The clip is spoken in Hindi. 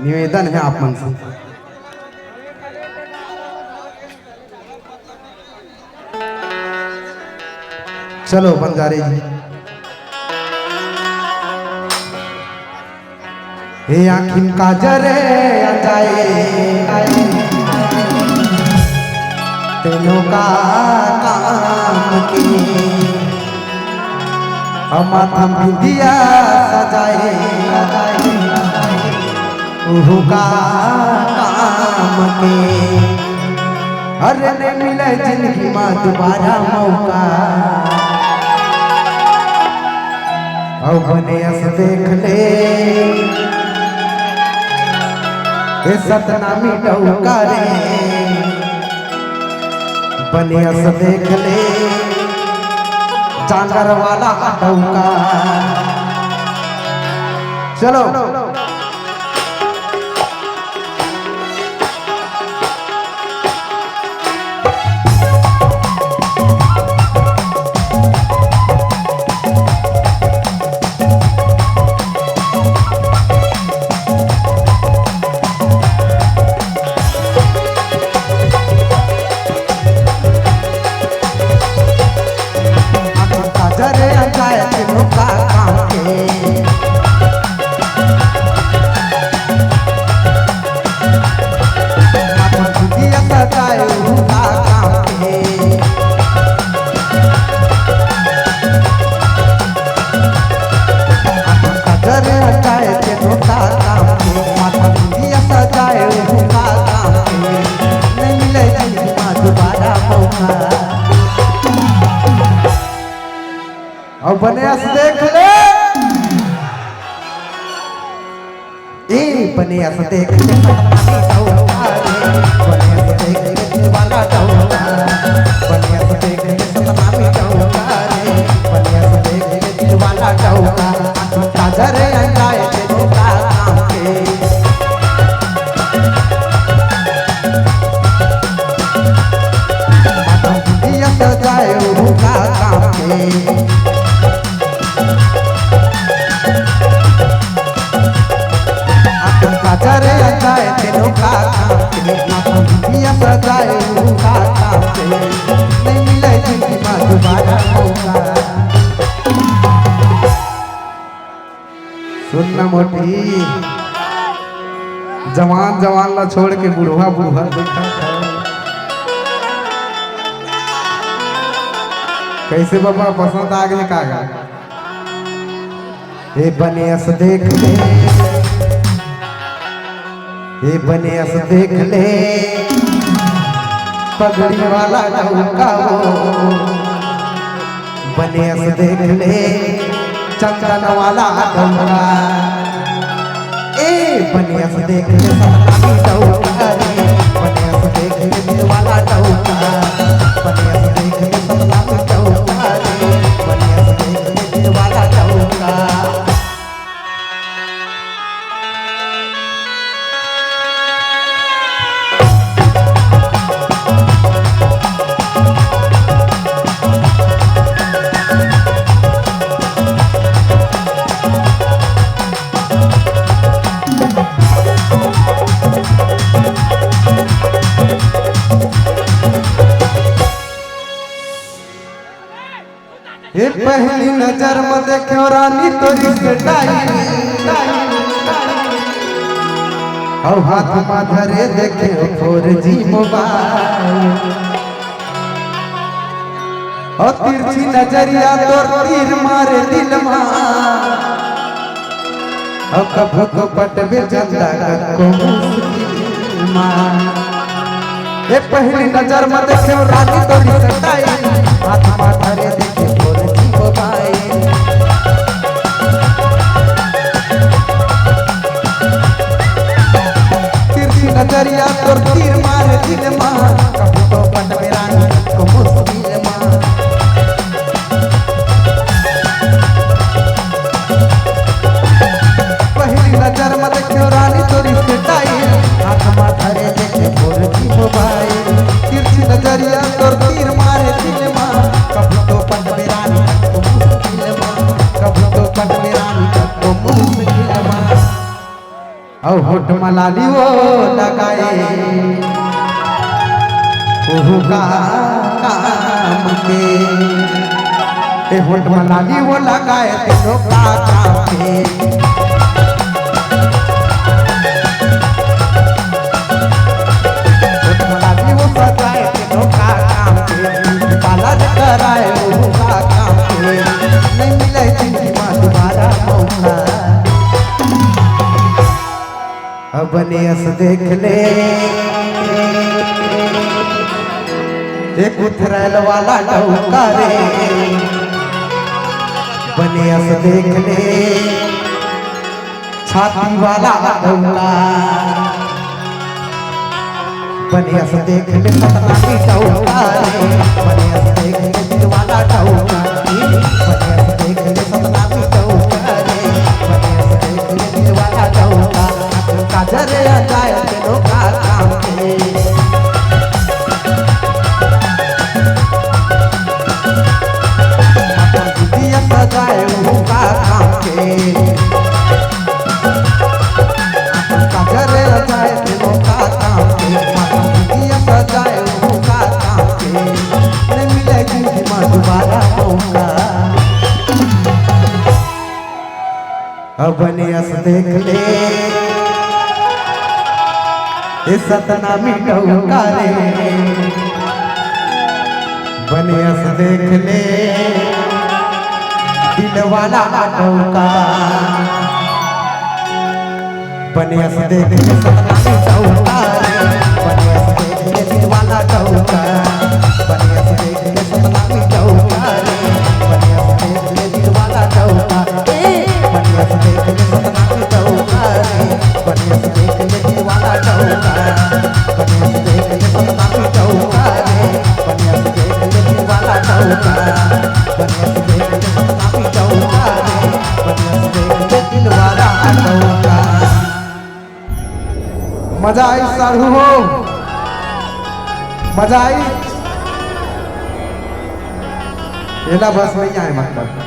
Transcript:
निवेदन है आप मन से। चलो बंजारे जी। हे आखिन का जरे आ जाए तेनों का काम की माथा बिंदिया सजाए उहु का काम के अरे ने मिले जिंदगी में दोबारा मौका औ बने अस देख ले ए सतनामी डौका रे बने अस देख ले चांगर वाला डौका। चलो और बनियास देख ले ए बनियास देख ले बनियास देख ले वाला डौका बनियास देख ले सतनामी डौका रे बनियास देख ले दिल वाला डौका काजरे अंगाए तेनों का काम के दिया सजाए उनका काम के काजरे अंगाए तेनों का काम के दिया सजाए उनका काम के नहीं मिले जिंदगी में दोबारा मौका। सुनना मोटी जवान जवान ला छोड़ के बुढ़वा बुढ़वा देखा कैसे बाबा पसंद आ गए कागा ए बनियास देख ले ए बनियास देख ले पगड़ी वाला डौका वो बनियास देख ले चंदन वाला डौका ए बनियास देख ले सतनामी डौका रे बनियास देख ले दिल वाला डौका बनियास देख ले सतनामी डौका रे बनियास देख ले दिल वाला डौका। ये पहली नजर में देखो रानी तोरी के टाइम और हाथ में धरे देखे 4G मोबाइल और तिरछी नजरिया तोर तीर मारे दिल में और कभो को पटवे चंदा को मुश्किल में ये पहली नजर में देखो रानी तोरी के टाइम हाथ में धरे देखे तिरछी नजरिया तोर तीर मारे दिल मां कभी तो पटवे रानी को मुश्किल मां पहली नजर में देखो रानी तोरी से टाइम हाथ में धरे देखे 4G मोबाइल तिरछी नजरिया तोर तीर मारे दिल मां कभी तो पटवे रानी को मुश्किल मां कभी तो पटवे रानी को मुश्किल मां। औ होठ मलाली वो लगाए ओहू का काम के ए होठ मलाली वो लगाए तीनों का काम के होठ मलाली वो सजाए तीनों का काम के पालन कराए ओहू का काम के नहीं मिले जिंदगी में दोबारा मौका अब बनियस देख ले एक उथरैल वाला डौका रे बनियस देख ले छाती वाला डौका बनियस देख ले सतना की डौका रे बनियस देख ले दिल वाला डौका बनियस देख ले सतना की डौका रे बनियस देख ले दिल वाला डौका काजर आ जाए तेनो का काम के सजाए उनका काम के काजर आ जाए तेनो का काम के सजाए उनका काम के नहीं मिले जिंदगी में दोबारा मौका अब बनियस देख ले सतना मिटौका रे बनियस देख ले दिल वाला डौका बनियस देख ले सतना मिटौका रे बनियस देख ले दिल वाला डौका बनियस देख ले सतना मिटौका रे बनियस देख ले दिल वाला डौका बनियस देख ले सतना मिटौका रे बनियस देख ले दिल वाला डौका बनियस देख ले सतना मिटौका रे बनियस देख ले दिल वाला डौका बनियस देख ले सतना मिटौका रे बनियस देख ले दिल वाला डौका मजा आई साढ़ू हो मजा आई एला बस नहीं आए मतलब